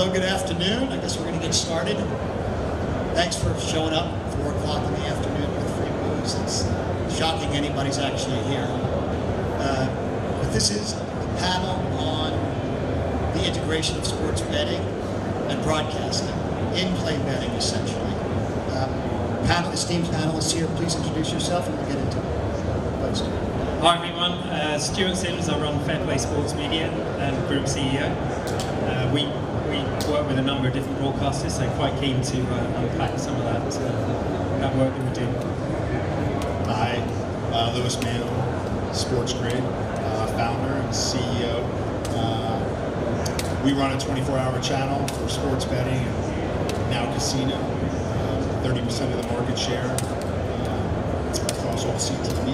Hello, good afternoon. I guess we're going to get started. Thanks for showing up 4 o'clock in the afternoon with free booze. It's shocking anybody's actually here. But this is a panel on the integration of sports betting and broadcasting, in-play betting essentially. Esteemed panelists here, please introduce yourself and we'll get into it. Hi everyone, Stuart Sims. I run Fair Play Sports Media and Group CEO. We work with a number of different broadcasters, so quite keen to unpack some of that work that we do. Hi, Lewis Mann, Sports Grid, founder and CEO. We run a 24-hour channel for sports betting and now casino. 30% of the market share across all CTV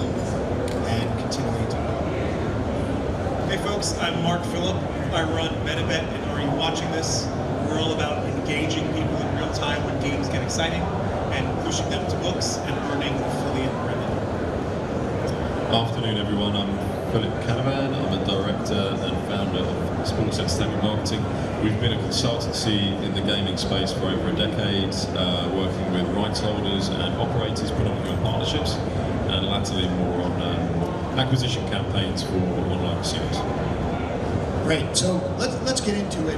and continuing to grow. Hey folks, I'm Mark Phillip. I run MetaBet, and are you watching this? We're all about engaging people in real time when games get exciting and pushing them to books and earning affiliate revenue. Afternoon everyone, I'm Philip Canavan. I'm a director and founder of Sports Entertainment Marketing. We've been a consultancy in the gaming space for over a decade, working with rights holders and operators, predominantly on partnerships, and latterly more on acquisition campaigns for online casinos. Great, so let's get into it.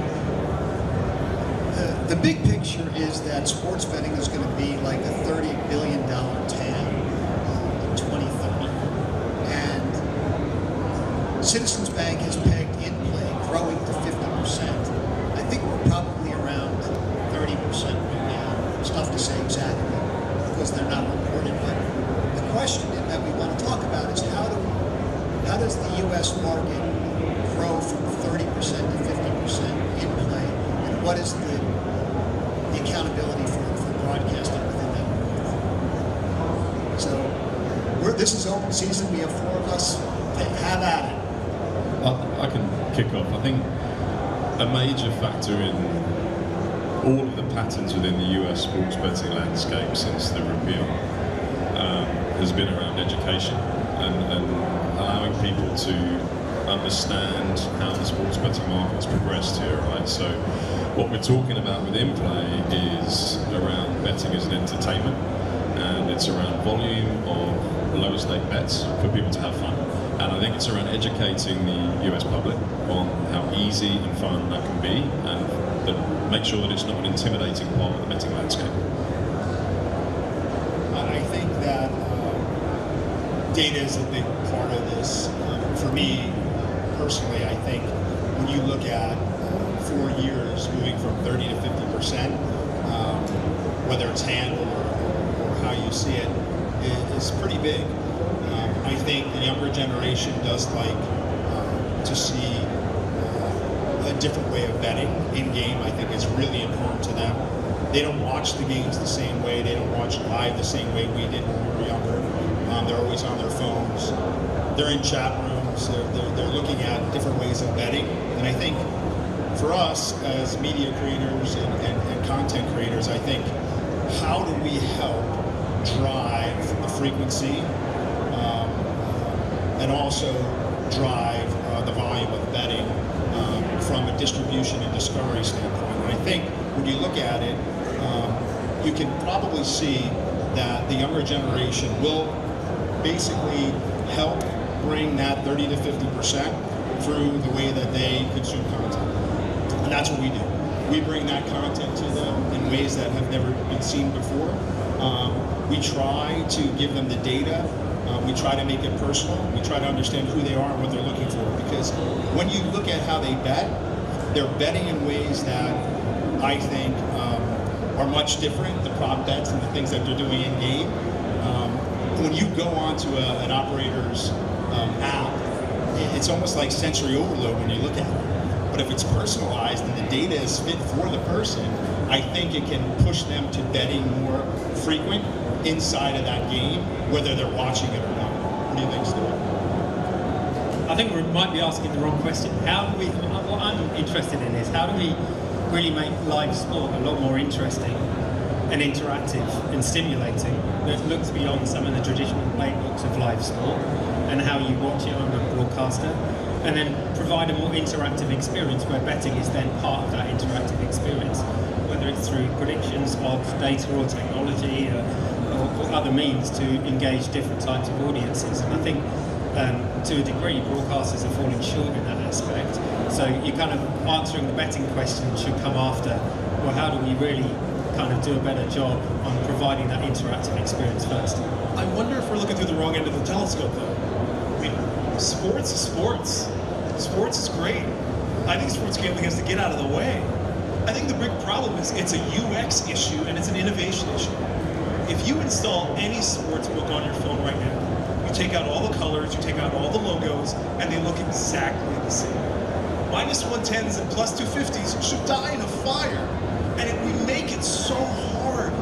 The big picture is that sports betting is going to be like a $30 billion TAM in 2030. And Citizens Bank has pegged in-play growing to 50%. I think we're probably around 30% right now. It's tough to say exactly because they're not reported, but the question that we want to talk about is how does the U.S. market grow from 30% to 50% in play, and what is the accountability for broadcasting within that growth? So this is open season. We have 4 of us. Have at it. I can kick off. I think a major factor in all of the patterns within the US sports betting landscape since the repeal has been around education and allowing people to understand how the sports betting market's progressed here, right? So what we're talking about with in-play is around betting as an entertainment, and it's around volume of lower stake bets for people to have fun. And I think it's around educating the US public on how easy and fun that can be, and make sure that it's not an intimidating part of the betting landscape. I think that data is a big part of this. For me, personally, I think when you look at 4 years moving from 30 to 50%, whether it's handle or how you see it, is pretty big. I think the younger generation does like to see a different way of betting in-game. I think it's really important to them. They don't watch the games the same way. They don't watch live the same way we did when we were younger. They're always on their phones. They're in chat rooms. They're looking at different ways of betting. And I think for us as media creators and content creators, I think how do we help drive the frequency and also drive the volume of betting from a distribution and discovery standpoint. And I think when you look at it, you can probably see that the younger generation will basically help bring that 30 to 50% through the way that they consume content. And that's what we do. We bring that content to them in ways that have never been seen before. We try to give them the data. We try to make it personal. We try to understand who they are and what they're looking for. Because when you look at how they bet, they're betting in ways that I think are much different, the prop bets and the things that they're doing in game. When you go onto an operator's app, it's almost like sensory overload when you look at it. But if it's personalized and the data is fit for the person, I think it can push them to betting more frequent inside of that game, whether they're watching it or not. What do you think, Stuart? I think we might be asking the wrong question. What I'm interested in is how do we really make live sport a lot more interesting and interactive and stimulating that looks beyond some of the traditional playbooks of live sport and how you watch it on a broadcaster, and then provide a more interactive experience where betting is then part of that interactive experience, whether it's through predictions, odds, data or technology or other means to engage different types of audiences. And I think to a degree broadcasters are falling short in that aspect. So you kind of answering the betting question should come after, well, how do we really kind of do a better job on providing that interactive experience first? I wonder if we're looking through the wrong end of the telescope, though. I mean, sports is sports. Sports is great. I think sports gambling has to get out of the way. I think the big problem is it's a UX issue and it's an innovation issue. If you install any sports book on your phone right now, you take out all the colors, you take out all the logos, and they look exactly the same. -110s and +250s should die in a fire. And we make it so hard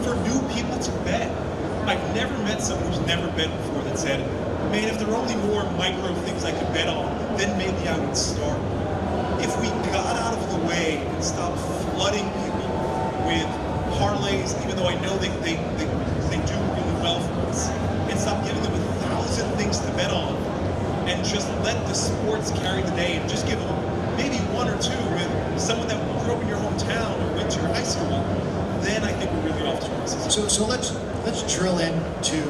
for new people to bet. I've never met someone who's never bet before that said, man, if there were only more micro things I could bet on, then maybe I would start. If we got out of the way and stopped flooding people with parlays, even though I know they do really well for us, and stop giving them 1,000 things to bet on, and just let the sports carry the day, and just give them maybe one or two with someone that grew up in your hometown or went to your high school, then I think we're really off to races. So let's drill into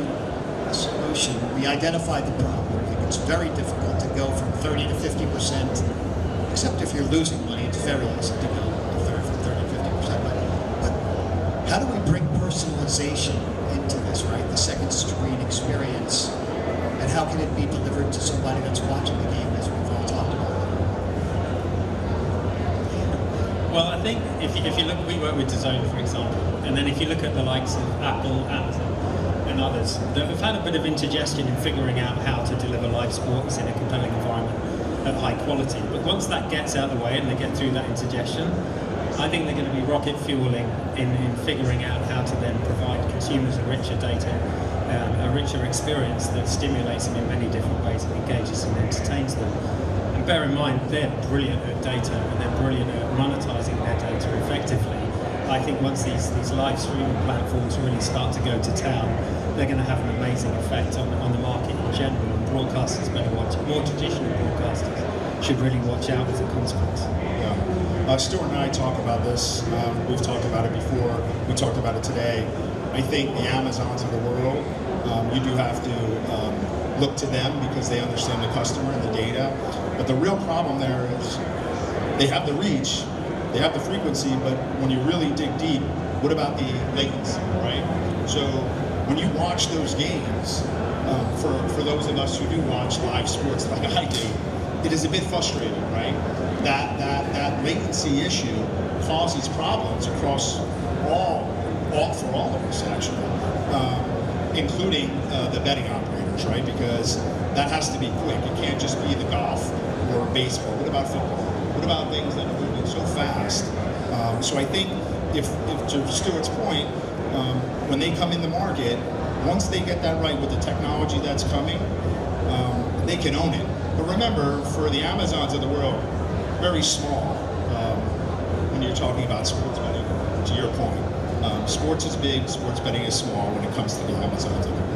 the solution. We identified the problem. I think it's very difficult to go from 30 to 50%, except if you're losing money, it's very easy to go from 30 to 50%. But how do we bring personalization into this, right? The second screen experience, and how can it be delivered to somebody that's watching the game, as we've all talked about? Well, I think if you look, we work with DAZN, for example, and then if you look at the likes of Apple, Amazon, and others, that we've had a bit of indigestion in figuring out how to deliver live sports in a compelling environment of high quality. But once that gets out of the way and they get through that indigestion, I think they're going to be rocket fueling in figuring out how to then provide consumers a richer data, a richer experience that stimulates them in many different ways and engages and entertains them. Bear in mind, they're brilliant at data and they're brilliant at monetizing their data effectively. I think once these live streaming platforms really start to go to town, they're going to have an amazing effect on the market in general, and broadcasters better watch it. More traditional broadcasters should really watch out as a consequence. Yeah. Stuart and I talk about this. We've talked about it before. We talked about it today. I think the Amazons of the world, you do have to look to them because they understand the customer and the data. But the real problem there is they have the reach, they have the frequency, but when you really dig deep, what about the latency, right? So when you watch those games, for those of us who do watch live sports like I do, it is a bit frustrating, right? That latency issue causes problems across for all of us actually, including the betting operators, right? Because that has to be quick. It can't just be the golf or baseball. What about football? What about things that are moving so fast? So I think if to Stuart's point, when they come in the market, once they get that right with the technology that's coming, they can own it. But remember, for the Amazons of the world, very small when you're talking about sports betting, to your point. Sports is big, sports betting is small when it comes to the Amazons of the world.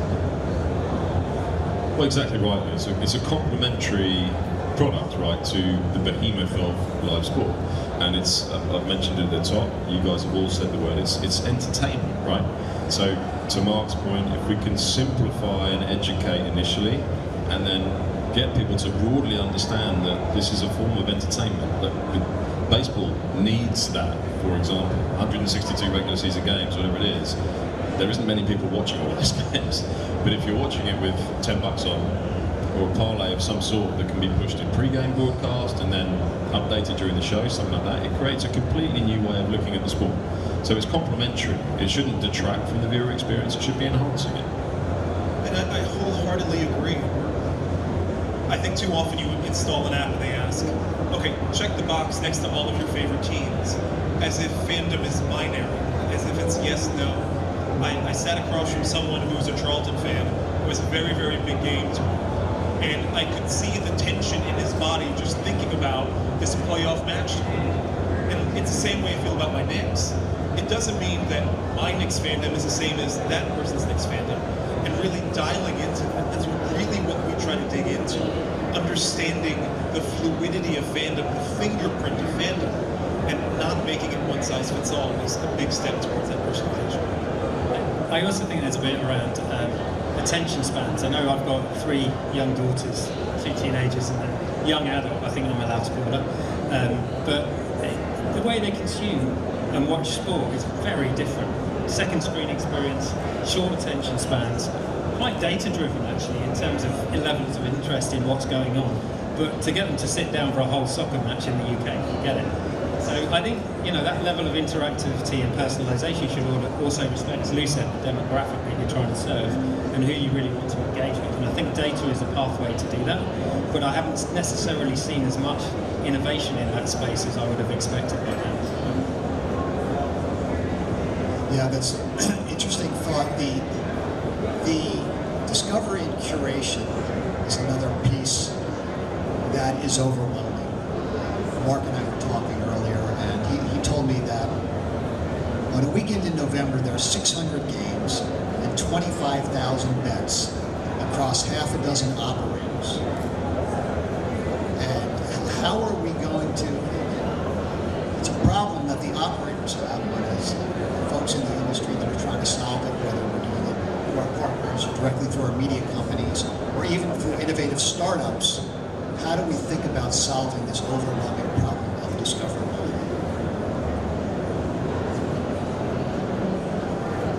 Well, exactly right. It's a complementary product, right, to the behemoth of live sport. And it's, I've mentioned it at the top, you guys have all said the word, it's entertainment, right? So, to Mark's point, if we can simplify and educate initially, and then get people to broadly understand that this is a form of entertainment, that baseball needs that, for example, 162 regular season games, whatever it is, there isn't many people watching all those games. But if you're watching it with $10 on, or a parlay of some sort that can be pushed in pre-game broadcast and then updated during the show, something like that, it creates a completely new way of looking at the sport. So it's complementary. It shouldn't detract from the viewer experience, it should be enhancing it. And I wholeheartedly agree. I think too often you install an app and they ask, okay, check the box next to all of your favorite teams, as if fandom is binary, as if it's yes, no. I sat across from someone who was a Charlton fan, who was a very, very big game to him. And I could see the tension in his body just thinking about this playoff match. And it's the same way I feel about my Knicks. it doesn't mean that my Knicks fandom is the same as that person's Knicks fandom. And really dialing into that, that's really what we try to dig into. Understanding the fluidity of fandom, the fingerprint of fandom, and not making it one size fits all is a big step towards that personalization. I also think there's a bit around attention spans. I know I've got 3 young daughters, 2 teenagers and a young adult, I think I'm allowed to call her. But the way they consume and watch sport is very different. Second screen experience, short attention spans, quite data driven actually in terms of levels of interest in what's going on. But to get them to sit down for a whole soccer match in the UK, get it. So I think, you know, that level of interactivity and personalisation should also respect, as Lou said, the demographic that you're trying to serve and who you really want to engage with. And I think data is a pathway to do that, but I haven't necessarily seen as much innovation in that space as I would have expected by now. Yeah, that's an interesting thought. The discovery and curation is another piece that is overwhelming. Mark and I were talking earlier, and he told me that on a weekend in November, there are 600 games and 25,000 bets across half a dozen operators. And how are we going to... It's a problem that the operators have, but as folks in the industry that are trying to solve it, whether we're doing it through our partners or directly through our media companies, or even through innovative startups, how do we think about solving this overwhelming problem of discoverability?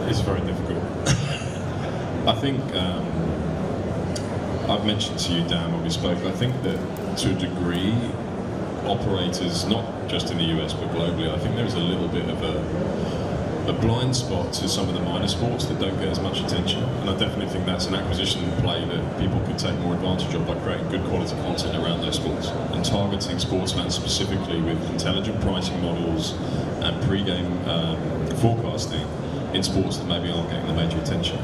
It's very difficult. I think I've mentioned to you, Dan, when we spoke, I think that to a degree, operators, not just in the US but globally, I think there is a little bit of a blind spot to some of the minor sports that don't get as much attention, and I definitely think that's an acquisition play that people could take more advantage of by creating good quality content around those sports and targeting sports fans specifically with intelligent pricing models and pre-game forecasting in sports that maybe aren't getting the major attention.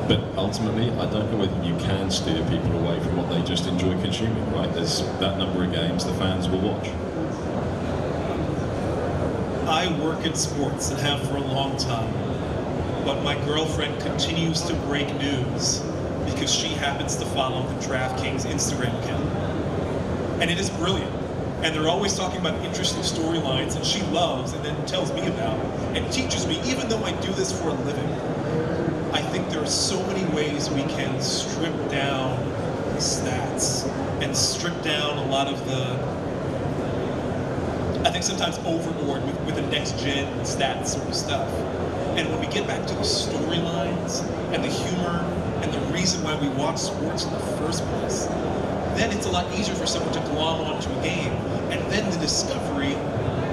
But ultimately, I don't know whether you can steer people away from what they just enjoy consuming, right? There's that number of games the fans will watch. I work in sports and have for a long time, but my girlfriend continues to break news because she happens to follow the DraftKings Instagram account. And it is brilliant. And they're always talking about interesting storylines that she loves and then tells me about and teaches me, even though I do this for a living. I think there are so many ways we can strip down the stats and strip down a lot of the, I think sometimes overboard with the next gen stats sort of stuff. And when we get back to the storylines and the humor and the reason why we watch sports in the first place, then it's a lot easier for someone to glom onto a game. And then the discovery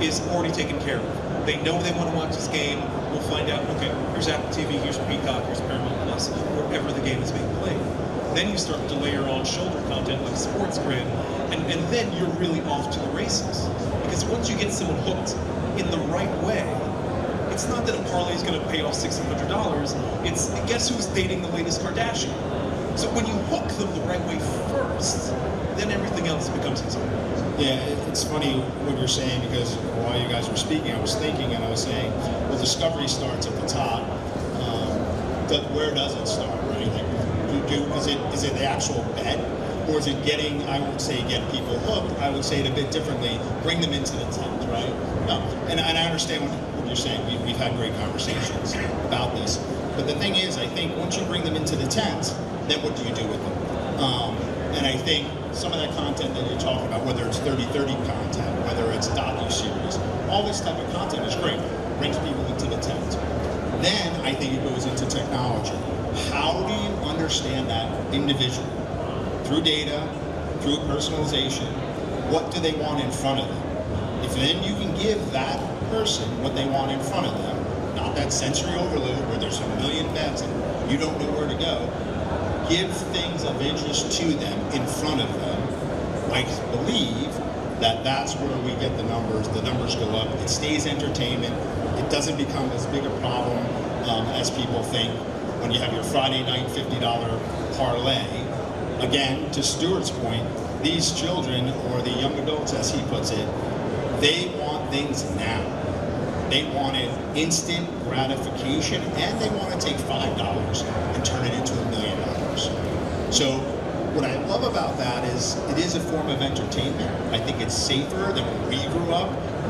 is already taken care of. They know they want to watch this game. We'll find out, okay, here's Apple TV, here's Peacock, here's Paramount Plus, wherever the game is being played. Then you start to layer on shoulder content like Sports Grid, and then you're really off to the races. Because once you get someone hooked in the right way, it's not that a parlay is going to pay off $1,600, it's guess who's dating the latest Kardashian. So when you hook them the right way first, then everything else becomes easier. Yeah, it's funny what you're saying, because while you guys were speaking, I was thinking and I was saying, well, discovery starts at the top. Where does it start, right? Like, is it the actual bet, or is it getting? I would say get people hooked. I would say it a bit differently. Bring them into the tent, right? No, and I understand what you're saying. We've had great conversations about this. But the thing is, I think once you bring them into the tent, then what do you do with them? And I think some of that content that you're talking about, whether it's 30-30 content, whether it's docu-series, all this type of content is great. Brings people into the tent. Then I think it goes into technology. How do you understand that individual? Through data, through personalization, what do they want in front of them? If then you can give that person what they want in front of them, not that sensory overload where there's a million bets and you don't know where to go, give things of interest to them in front of them. I believe that that's where we get the numbers go up, it stays entertainment, it doesn't become as big a problem as people think when you have your Friday night $50 parlay. Again, to Stuart's point, these children, or the young adults as he puts it, they want things now. They wanted instant gratification, and they want to take $5 and turn it into $1 million. So what I love about that is it is a form of entertainment. I think it's safer than when we grew up.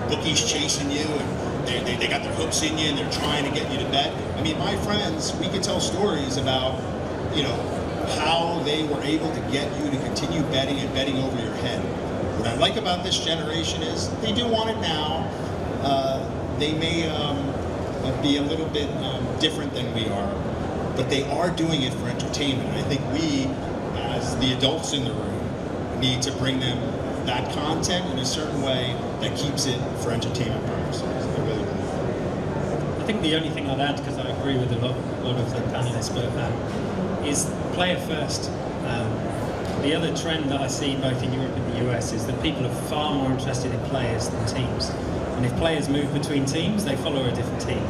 Bookies chasing you, and they got their hooks in you, and they're trying to get you to bet. I mean, my friends, we could tell stories about, you know, how they were able to get you to continue betting and betting over your head. What I like about this generation is they do want it now. They may be a little bit different than we are, but they are doing it for entertainment. I think we, as the adults in the room, need to bring them that content in a certain way that keeps it for entertainment purposes. I really do. I think the only thing I'd add, because I agree with a lot of the panelists, but is player first. The other trend that I see both in Europe and the US is that people are far more interested in players than teams. And if players move between teams, they follow a different team.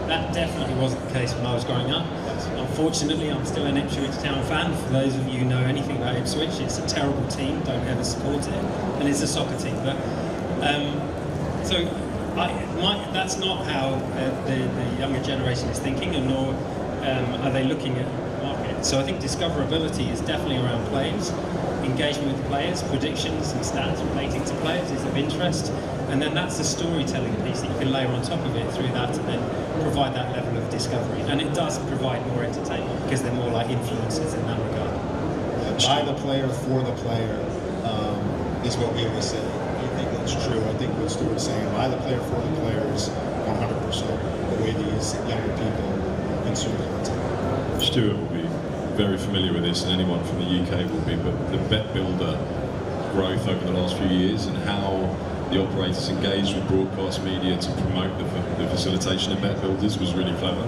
That definitely wasn't the case when I was growing up. Unfortunately, I'm still an Ipswich Town fan. For those of you who know anything about Ipswich, it's a terrible team, don't ever support it. And it's a soccer team. But that's not how the younger generation is thinking, and nor are they looking at the market. So I think discoverability is definitely around players, engagement with players, predictions and stats relating to players is of interest, and then that's the storytelling piece that you can layer on top of it through that to then provide that level of discovery. And it does provide more entertainment because they're more like influencers in that regard. By the player, for the player, is what we always say. I think that's true. I think what Stuart's saying, by the player, for the player is 100% the way these younger people consume content. Stuart will be very familiar with this, and anyone from the UK will be, but the Bet Builder growth over the last few years and how the operators engaged with broadcast media to promote the facilitation of bet builders was really clever.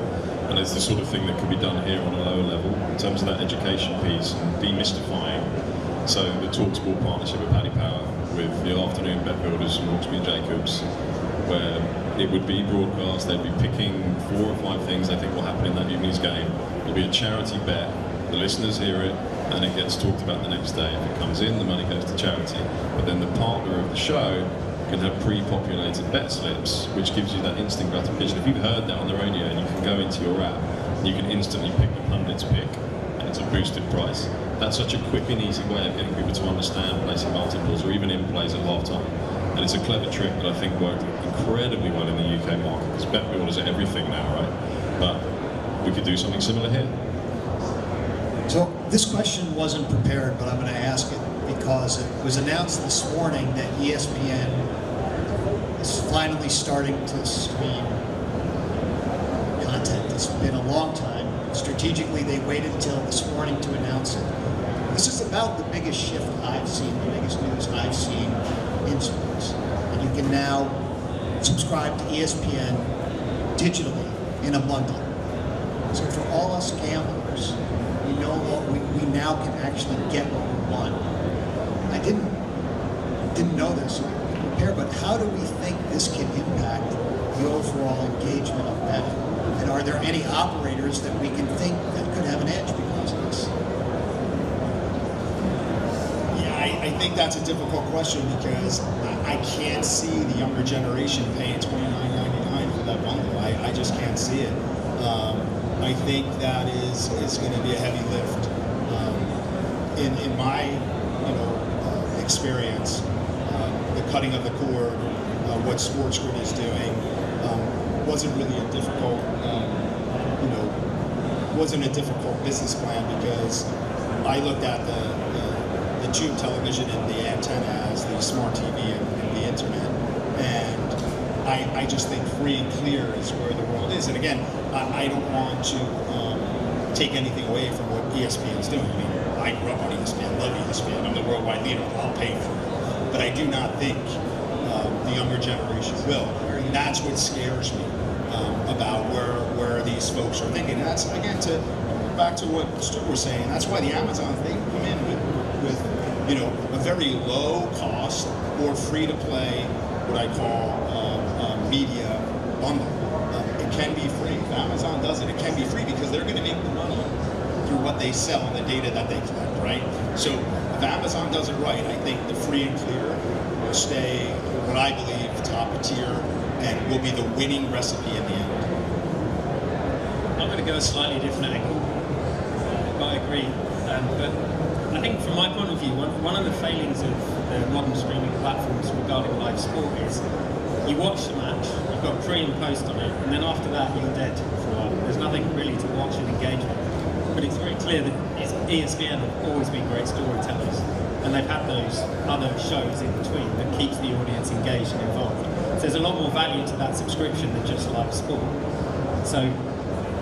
And it's the sort of thing that could be done here on a lower level in terms of that education piece and demystifying. So the TalkSport partnership with Paddy Power with the afternoon bet builders from Hawksby and Jacobs, where it would be broadcast, they'd be picking 4 or 5 things they think will happen in that evening's game. It'll be a charity bet, the listeners hear it, and it gets talked about the next day. If it comes in, the money goes to charity. But then the partner of the show can have pre-populated bet slips, which gives you that instant gratification. If you've heard that on the radio, and you can go into your app, and you can instantly pick the pundit's pick, and it's a boosted price. That's such a quick and easy way of getting people to understand placing multiples or even in plays at half-time. And it's a clever trick that I think worked incredibly well in the UK market, because bet builders are everything now, right? But we could do something similar here. So this question wasn't prepared, but I'm going to ask it because it was announced this morning that ESPN is finally starting to stream content. It's been a long time. Strategically, they waited until this morning to announce it. This is about the biggest shift I've seen, the biggest news I've seen in sports. And you can now subscribe to ESPN digitally in a bundle. So for all us gamblers, we know what we now can actually get what we want. I didn't know this, so we didn't prepare, but how do we think this can impact the overall engagement of betting? And are there any operators that we can think that could have an edge because of this? Yeah, I think that's a difficult question because I can't see the younger generation paying $29.99 for that bundle. I just can't see it. I think that is going to be a heavy lift. In my experience, the cutting of the cord, what SportsGrid is doing, wasn't really a difficult, wasn't a difficult business plan because I looked at the tube television and the antenna as the smart TV and the internet, and I just think free and clear is where the world is. And again, I don't want to take anything away from what ESPN is doing. I mean, I grew up on ESPN, love ESPN, I'm the worldwide leader, I'll pay for it. But I do not think the younger generation will. And that's what scares me about where these folks are thinking. And that's, again, to back to what Stuart was saying, that's why the Amazons, they come in with a very low cost or free to play, what I call media bundle. It can be free. If Amazon does it, it can be free because they're going to make the money through what they sell and the data that they collect, right? So if Amazon does it right, I think the free and clear will stay, what I believe, top of tier and will be the winning recipe in the end? I'm going to go a slightly different angle, but I agree. But I think from my point of view, one of the failings of the modern streaming platforms regarding live sport is you watch the match, you've got pre and post on it, and then after that you're dead for a while. There's nothing really to watch and engage with. But it's very clear that ESPN have always been great storytellers, and they've had those other shows in between that keeps the audience engaged and involved. So there's a lot more value to that subscription than just live sport. So,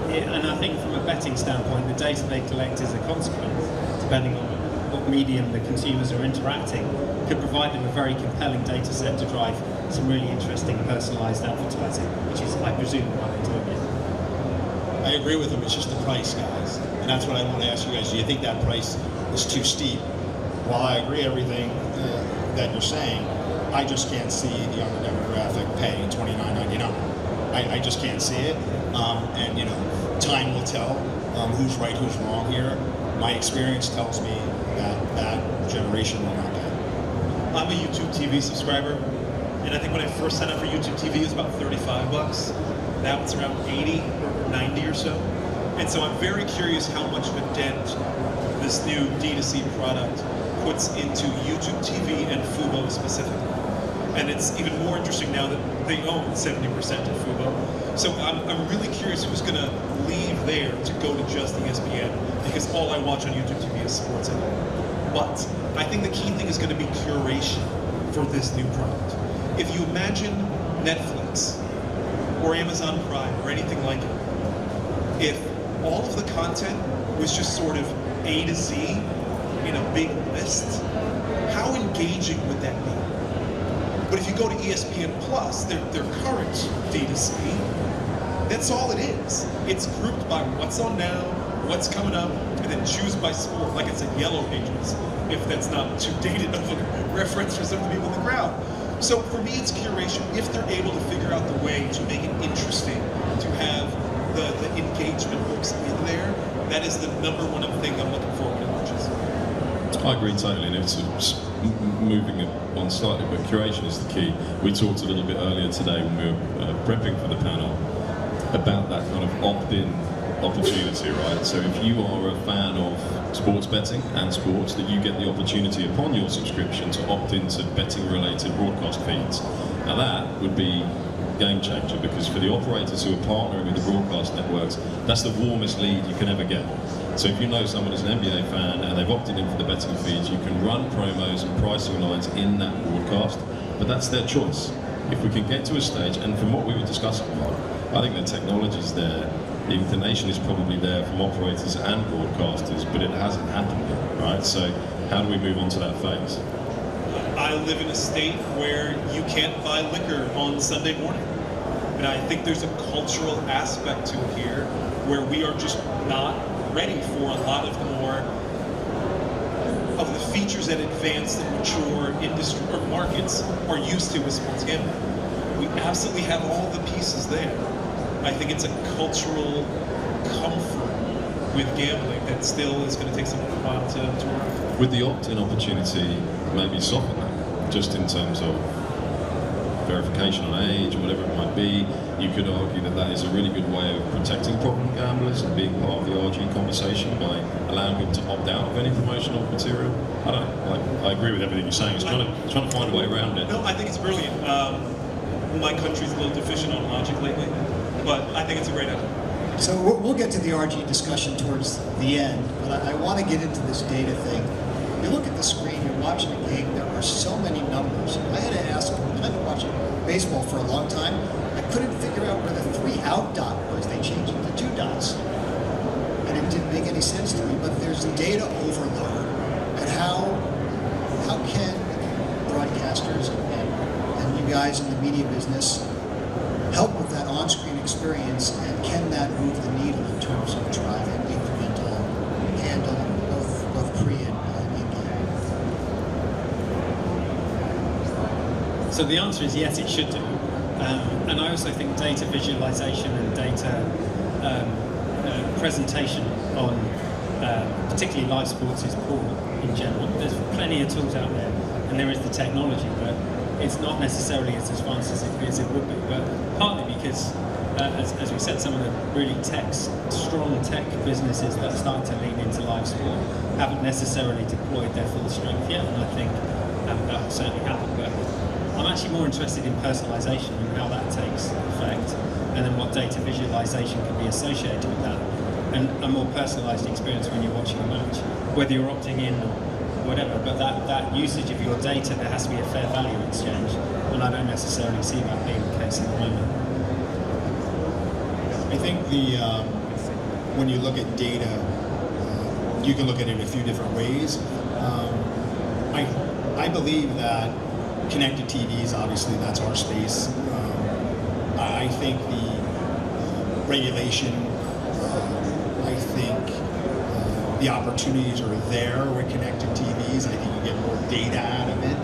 and I think from a betting standpoint, the data they collect is a consequence, depending on what medium the consumers are interacting, could provide them a very compelling data set to drive some really interesting personalized advertising, which is, I presume, why they're doing it. I agree with them. It's just the price, guys. And that's what I want to ask you guys. Do you think that price is too steep? While I agree everything that you're saying, I just can't see the younger demographic paying $29.99. I just can't see it. And you know, time will tell who's right, who's wrong here. My experience tells me that that generation will not pay. I'm a YouTube TV subscriber, and I think when I first signed up for YouTube TV, it was about $35. Now it's around 80 or 90 or so. And so I'm very curious how much of a dent this new D2C product puts into YouTube TV and Fubo specifically. And it's even more interesting now that they own 70% of Fubo. So I'm really curious who's going to leave there to go to just ESPN, because all I watch on YouTube TV is sports anyway. But I think the key thing is going to be curation for this new product. If you imagine Netflix or Amazon Prime or anything like it, if all of the content was just sort of A to Z in a big list, how engaging would that be? But if you go to ESPN Plus, their current D2C, that's all it is. It's grouped by what's on now, what's coming up, and then choose by sport, like it's a Yellow Pages, if that's not too dated of a reference for some of the people in the crowd. So for me, it's curation. If they're able to figure out the way to make it interesting, to have the engagement hooks in there, that is the number one thing I'm looking forward to watches. I agree totally, and it's moving it on slightly, but curation is the key. We talked a little bit earlier today when we were prepping for the panel about that kind of opt-in opportunity, right? So if you are a fan of sports betting and sports, that you get the opportunity upon your subscription to opt into betting-related broadcast feeds. Now that would be game changer, because for the operators who are partnering with the broadcast networks, that's the warmest lead you can ever get. So if you know someone is an NBA fan and they've opted in for the betting feeds, you can run promos and pricing lines in that broadcast, but that's their choice. If we can get to a stage, and from what we were discussing, Mark, I think the technology's there, the inclination is probably there from operators and broadcasters, but it hasn't happened yet, right? So how do we move on to that phase? I live in a state where you can't buy liquor on Sunday morning. And I think there's a cultural aspect to it here where we are just not ready for a lot of the more of the features that advanced and mature industry or markets are used to with sports gambling. We absolutely have all the pieces there. I think it's a cultural comfort with gambling that still is going to take some while to work. Would the opt-in opportunity maybe soften that, just in terms of verification on age, or whatever it might be? You could argue that that is a really good way of protecting problem gamblers and being part of the RG conversation by allowing people to opt out of any promotional material. I don't know, I agree with everything you're saying. It's trying to find a way around it. No, I think it's brilliant. My country's a little deficient on logic lately, but I think it's a great idea. So we'll get to the RG discussion towards the end, but I want to get into this data thing. You look at the screen, you're watching a game, there are so many numbers. I had to ask, and I've been watching baseball for a long time, I couldn't figure out where the 3-out dot was. They changed it to 2 dots. And it didn't make any sense to me, but there's data overload. And how can broadcasters and you guys in the media business help with that on-screen experience, and can that move the needle in terms of driving incremental handle, both pre and in-game? So the answer is yes, it should do. And I also think data visualization and data presentation on particularly live sports is poor in general. There's plenty of tools out there, and there is the technology, but it's not necessarily as advanced as it would be, but partly because, as we said, some of the really strong tech businesses that are starting to lean into live sport haven't necessarily deployed their full strength yet, and I think that will certainly happen. But I'm actually more interested in personalization and how that takes effect, and then what data visualization can be associated with that, and a more personalized experience when you're watching a match, whether you're opting in or whatever. But that usage of your data, there has to be a fair value exchange, and I don't necessarily see that being the case at the moment. I think when you look at data, you can look at it a few different ways. I believe that connected TVs, obviously that's our space. I think the regulation, I think the opportunities are there with connected TVs. I think you get more data out of it.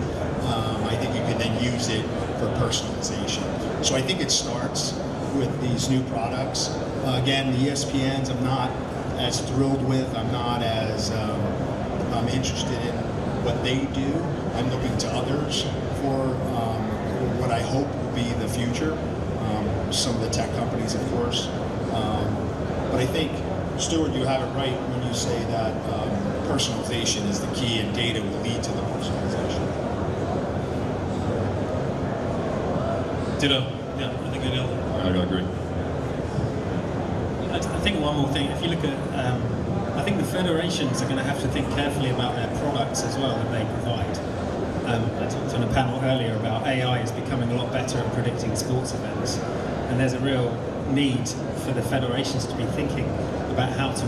I think you can then use it for personalization. So I think it starts with these new products. Again, the ESPNs I'm not as thrilled with. I'm not as I'm interested in what they do. I'm looking to others for what I hope will be the future. Some of the tech companies, of course. But I think, Stuart, you have it right when you say that personalization is the key and data will lead to the personalization. Ditto. Yeah, I think I nailed it. I agree. I think one more thing, if you look at, I think the federations are going to have to think carefully about their products as well that they provide. I talked on a panel earlier about AI is becoming a lot better at predicting sports events, and there's a real need for the federations to be thinking about how to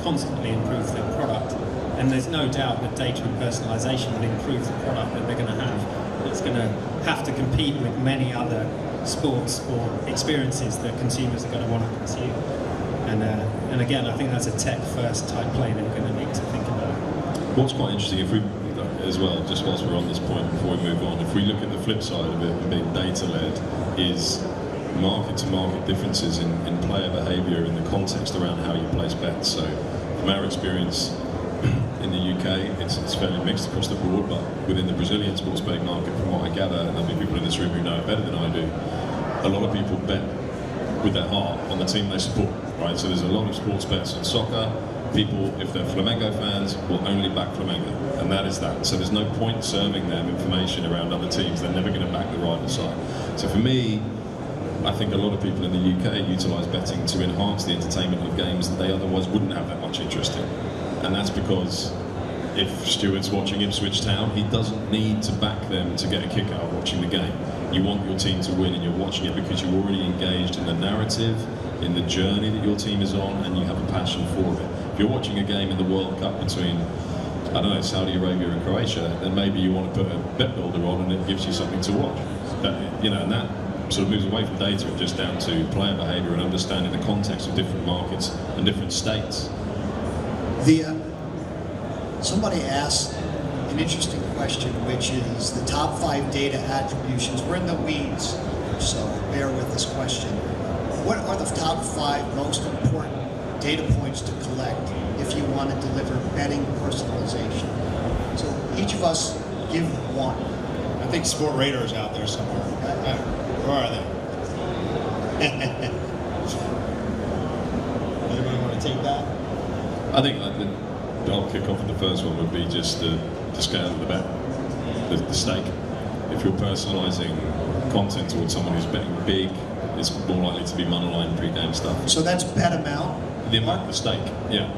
constantly improve their product. And there's no doubt that data and personalization will improve the product that they're going to have. It's going to have to compete with many other sports or experiences that consumers are going to want to consume. And again, I think that's a tech-first type play that we're going to need to think about. What's quite interesting, if we, as well, just whilst we're on this point before we move on, if we look at the flip side of it and being data-led, is market-to-market differences in player behaviour in the context around how you place bets. So from our experience in the UK, it's fairly mixed across the board, but within the Brazilian sports betting market, from what I gather, and there'll be people in this room who know it better than I do, a lot of people bet with their heart on the team they support, right? So there's a lot of sports bets on soccer. People, if they're Flamengo fans, will only back Flamengo, and that is that. So there's no point serving them information around other teams. They're never going to back the rival side. So for me, I think a lot of people in the UK utilise betting to enhance the entertainment of games that they otherwise wouldn't have that much interest in. And that's because if Stuart's watching Ipswich Town, he doesn't need to back them to get a kick out of watching the game. You want your team to win and you're watching it because you're already engaged in the narrative, in the journey that your team is on, and you have a passion for it. If you're watching a game in the World Cup between, I don't know, Saudi Arabia and Croatia, then maybe you want to put a bet builder on and it gives you something to watch. But, you know, and that sort of moves away from data and just down to player behaviour and understanding the context of different markets and different states. Somebody asked an interesting question, which is the top 5 data attributions. We're in the weeds, so bear with this question. What are the top 5 most important data points to collect if you want to deliver betting personalization? So each of us give one. I think Sport Radar is out there somewhere. Where are they? Anybody want to take that? I think I'll kick off with the first one would be just the scale of the bet, the stake. If you're personalising content towards someone who's betting big, it's more likely to be monoline pre-game stuff. So that's bet amount? The amount, the stake, yeah.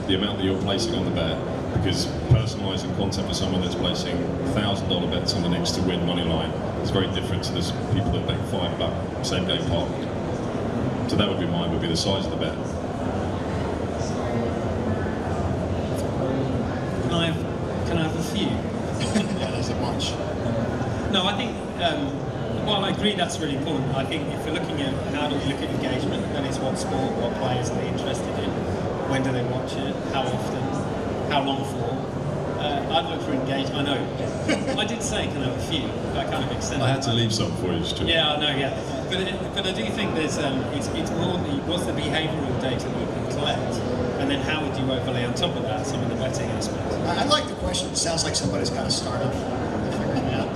The amount that you're placing on the bet, because personalising content for someone that's placing $1,000 bets on the Knicks to win money line is very different to the people that bet $5 same game parlay. So that would be mine, would be the size of the bet. Can I have a few? Yeah, there's a bunch. No, I think, while I agree that's really important, I think if you're looking at how do we look at engagement, then it's what sport, what players are they interested in, when do they watch it, how often, how long for. I'd look for engagement. I know. I did say can I have a few. I kind of extended. I had to leave some for you, Stuart. Yeah, I know. Yeah, but I do think there's it's more what's the behavioural data that you can collect, and then how would you overlay on top of that some of the betting aspects. I like the question. It sounds like somebody's got to start it. Figuring out.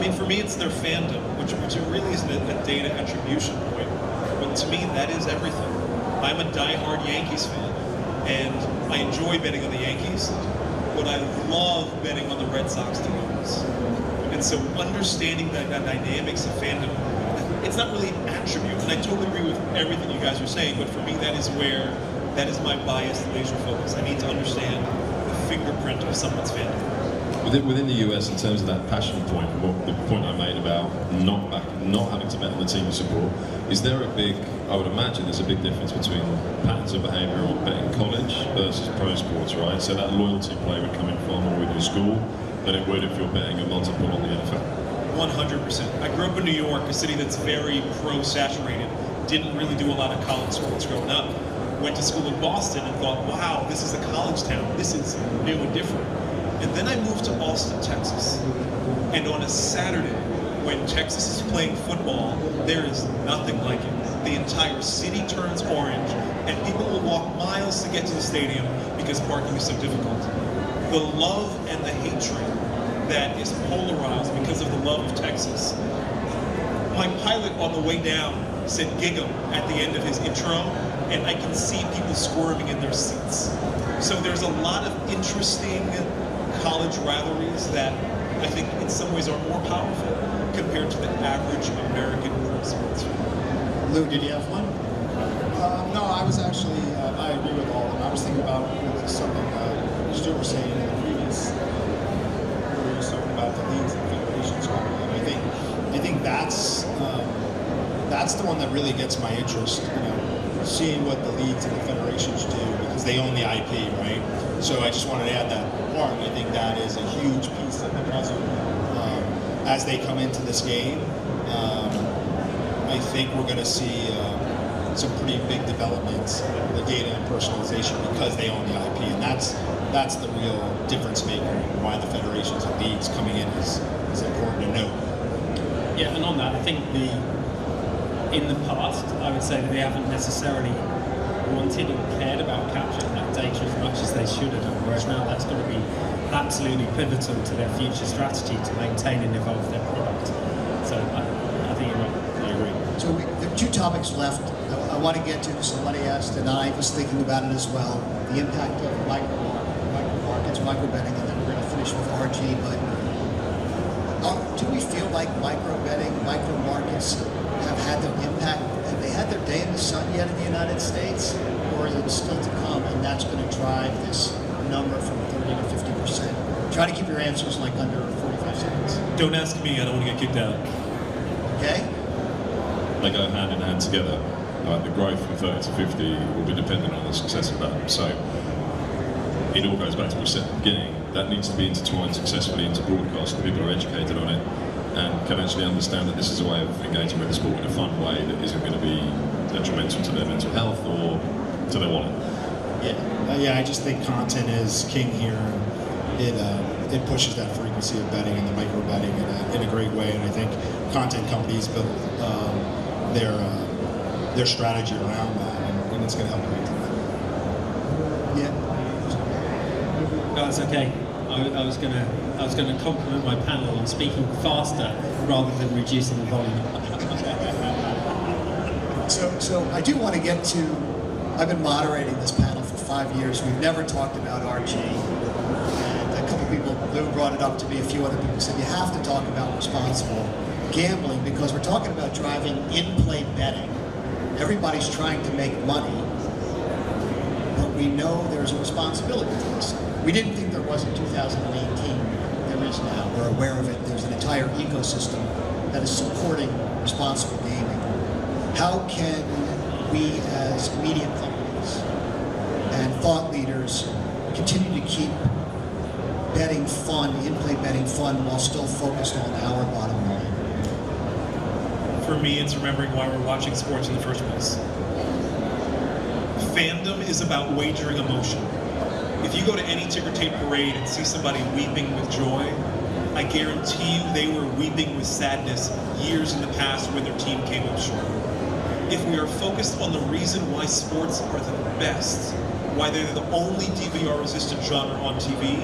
mean, for me, it's their fandom, which really isn't a data attribution point. But to me, that is everything. I'm a diehard Yankees fan, and I enjoy betting on the Yankees, but I love betting on the Red Sox to lose. And so understanding that dynamics of fandom, it's not really an attribute, and I totally agree with everything you guys are saying, but for me, that is my biased laser focus. I need to understand the fingerprint of someone's fandom. Within the US, in terms of that passion point, the point I made about not having to bet on the team you support, is there a big, I would imagine there's a big difference between patterns of behaviour on betting college versus pro sports, right? So that loyalty play would come in far more with your school than it would if you're betting a multiple on the NFL. 100%. I grew up in New York, a city that's very pro-saturated. Didn't really do a lot of college sports growing up. Went to school in Boston and thought, wow, this is a college town. This is new and different. And then I moved to Austin, Texas. And on a Saturday, when Texas is playing football, there is nothing like it. The entire city turns orange, and people will walk miles to get to the stadium because parking is so difficult. The love and the hatred that is polarized because of the love of Texas. My pilot on the way down said "gig 'em" at the end of his intro, and I can see people squirming in their seats. So there's a lot of interesting college rivalries that I think in some ways are more powerful compared to the average American pro sports fan. Lou, did you have one? No, I was actually, I agree with all of them. I was thinking about something Stuart was saying in the previous, where he was talking about the leagues and federations coming in. I think that's the one that really gets my interest, seeing what the leagues and the federations do, because they own the IP, right? So I just wanted to add that part. I think that is a huge piece of the puzzle. As they come into this game, I think we're going to see some pretty big developments in the data and personalization because they own the IP, and that's the real difference maker, and why the federations and leagues coming in is important to note. Yeah, and on that, I think in the past, I would say that they haven't necessarily wanted or cared about capturing that data as much as they should have done, whereas now that's going to be absolutely pivotal to their future strategy to maintain and evolve their product. So I think you're right. I agree. So there are two topics left I want to get to. Somebody asked, and I was thinking about it as well, the impact of micro markets, micro betting, and then we're going to finish with RG. But do we feel like micro betting, micro markets have had their impact? Have they had their day in the sun yet in the United States? Or is it still to come, and that's going to drive this number from 30 to 50%? Try to keep your answers like under 45 seconds. Don't ask me, I don't want to get kicked out. Okay? They go hand in hand together. The growth from 30 to 50 will be dependent on the success of that. So it all goes back to what we said at the beginning. That needs to be intertwined successfully into broadcast, and people are educated on it and can actually understand that this is a way of engaging with the sport in a fun way that isn't going to be detrimental to their mental health or to their wallet. Yeah, I just think content is king here. It pushes that frequency of betting and the micro betting in a great way, and I think content companies build their strategy around that, and it's going to help them. Yeah. No, it's okay. I was gonna compliment my panel on speaking faster rather than reducing the volume. So I do want to get to, I've been moderating this panel for 5 years. We've never talked about RG. And a couple people, Lou brought it up to me, a few other people said, you have to talk about responsible gambling because we're talking about driving in-play betting. Everybody's trying to make money, but we know there's a responsibility to this. We didn't think there was in 2018. There is now. We're aware of it. There's an entire ecosystem that is supporting responsible gaming. How can we as media companies and thought leaders continue to keep betting fun, in-play betting fun, while still focused on our bottom line? For me, it's remembering why we're watching sports in the first place. Fandom is about wagering emotion. If you go to any ticker tape parade and see somebody weeping with joy, I guarantee you they were weeping with sadness years in the past when their team came up short. If we are focused on the reason why sports are the best, why they're the only DVR-resistant genre on TV,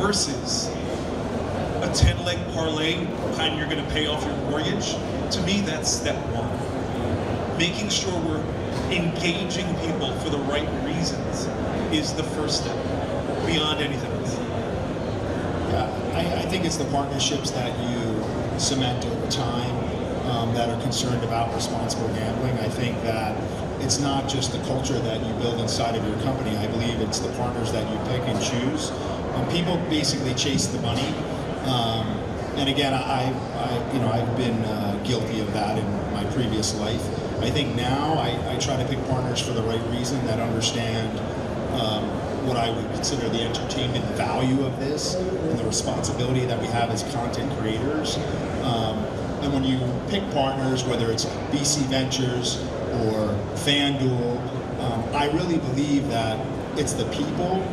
versus a 10-leg parlay, kind you're going to pay off your mortgage. To me, that's step one. Making sure we're engaging people for the right reasons is the first step, beyond anything else. Yeah, I think it's the partnerships that you cement over time that are concerned about responsible gambling. I think that it's not just the culture that you build inside of your company. I believe it's the partners that you pick and choose. People basically chase the money, and again, I've been guilty of that in my previous life. I think now I try to pick partners for the right reason that understand what I would consider the entertainment value of this and the responsibility that we have as content creators. And when you pick partners, whether it's BC Ventures or FanDuel, I really believe that it's the people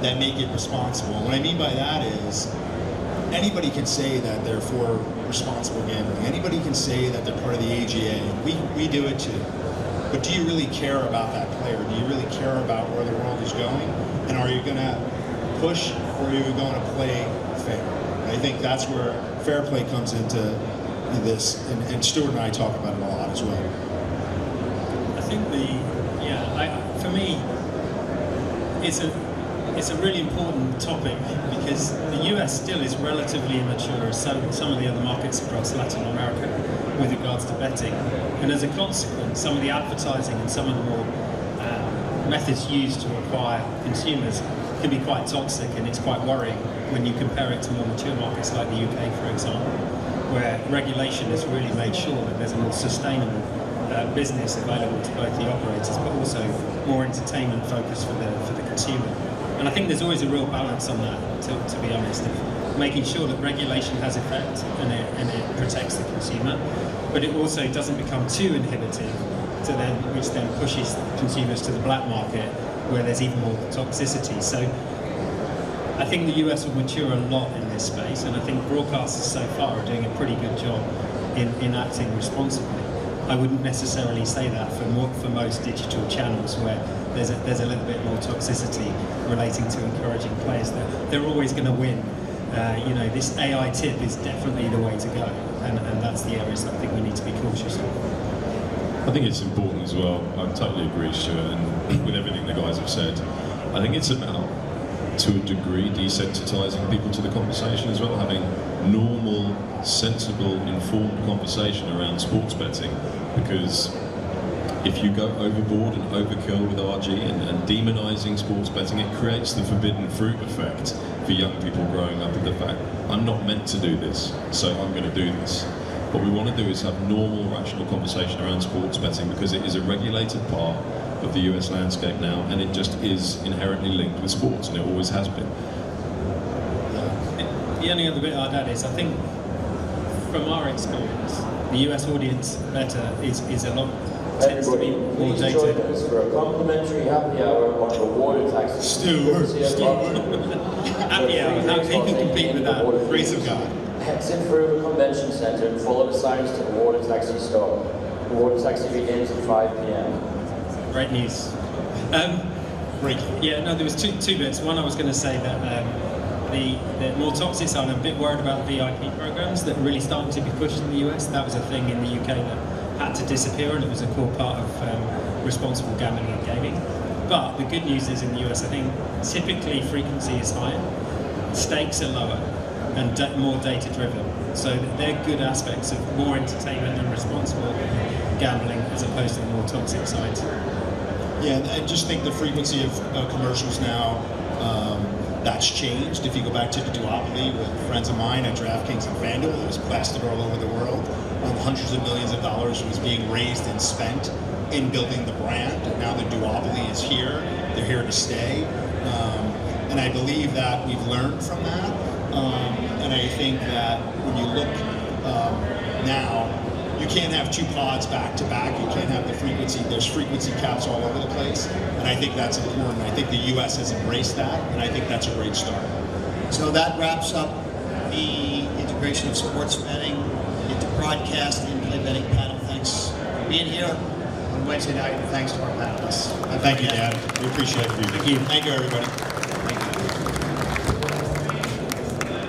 that make it responsible. What I mean by that is anybody can say that they're for responsible gambling. Anybody can say that they're part of the AGA. We do it too. But do you really care about that player? Do you really care about where the world is going? And are you going to push, or are you going to play fair? And I think that's where fair play comes into this, and Stuart and I talk about it a lot as well. I think for me, it's a really important topic because the US still is relatively immature as some of the other markets across Latin America with regards to betting. And as a consequence, some of the advertising and some of the more methods used to acquire consumers can be quite toxic, and it's quite worrying when you compare it to more mature markets like the UK, for example, where regulation has really made sure that there's a more sustainable business available to both the operators, but also more entertainment focus for the consumer. And I think there's always a real balance on that, to be honest, of making sure that regulation has effect and it protects the consumer, but it also doesn't become too inhibitive, which then pushes consumers to the black market, where there's even more toxicity. So I think the US will mature a lot in this space, and I think broadcasters so far are doing a pretty good job in acting responsibly. I wouldn't necessarily say that for most digital channels where there's a little bit more toxicity relating to encouraging players that they're always going to win. This AI tip is definitely the way to go, and that's the areas that I think we need to be cautious of. I think it's important as well. I totally agree, Stuart, and with everything the guys have said. I think it's about, to a degree, desensitizing people to the conversation as well, having normal, sensible, informed conversation around sports betting, because if you go overboard and overkill with RG and demonizing sports betting, it creates the forbidden fruit effect for young people growing up with the fact, I'm not meant to do this, so I'm going to do this. What we want to do is have normal, rational conversation around sports betting, because it is a regulated part of the US landscape now, and it just is inherently linked with sports, and it always has been. The only other bit I'd add is, I think, from our experience, the US audience is a lot, tends to be more please data. join us for a complimentary happy hour on the water taxi. Happy hour, how can you compete with that? Grace of God. Exit through the convention center and follow the signs to the water taxi stop. The water taxi begins at 5 p.m. Great news. Yeah, no, there was two bits. One, I was going to say that the more toxic side, I'm a bit worried about VIP programs that are really starting to be pushed in the US. That was a thing in the UK that had to disappear, and it was a core part of responsible gambling and gaming. But the good news is, in the US, I think typically frequency is higher, stakes are lower, and more data-driven. So they're good aspects of more entertainment and responsible gambling, as opposed to the more toxic sides. Yeah, I just think the frequency of commercials now, that's changed. If you go back to the duopoly with friends of mine at DraftKings and FanDuel, it was plastered all over the world. Hundreds of millions of dollars was being raised and spent in building the brand. Now the duopoly is here. They're here to stay. And I believe that we've learned from that. And I think that when you look now, you can't have two pods back to back. You can't have the frequency. There's frequency caps all over the place. And I think that's important. I think the US has embraced that, and I think that's a great start. So that wraps up the integration of sports betting into broadcast and in-play betting panel. Thanks for being here on Wednesday night. Thanks to our panelists. Thank you, Dad. We appreciate it. Thank you. Thank you, everybody.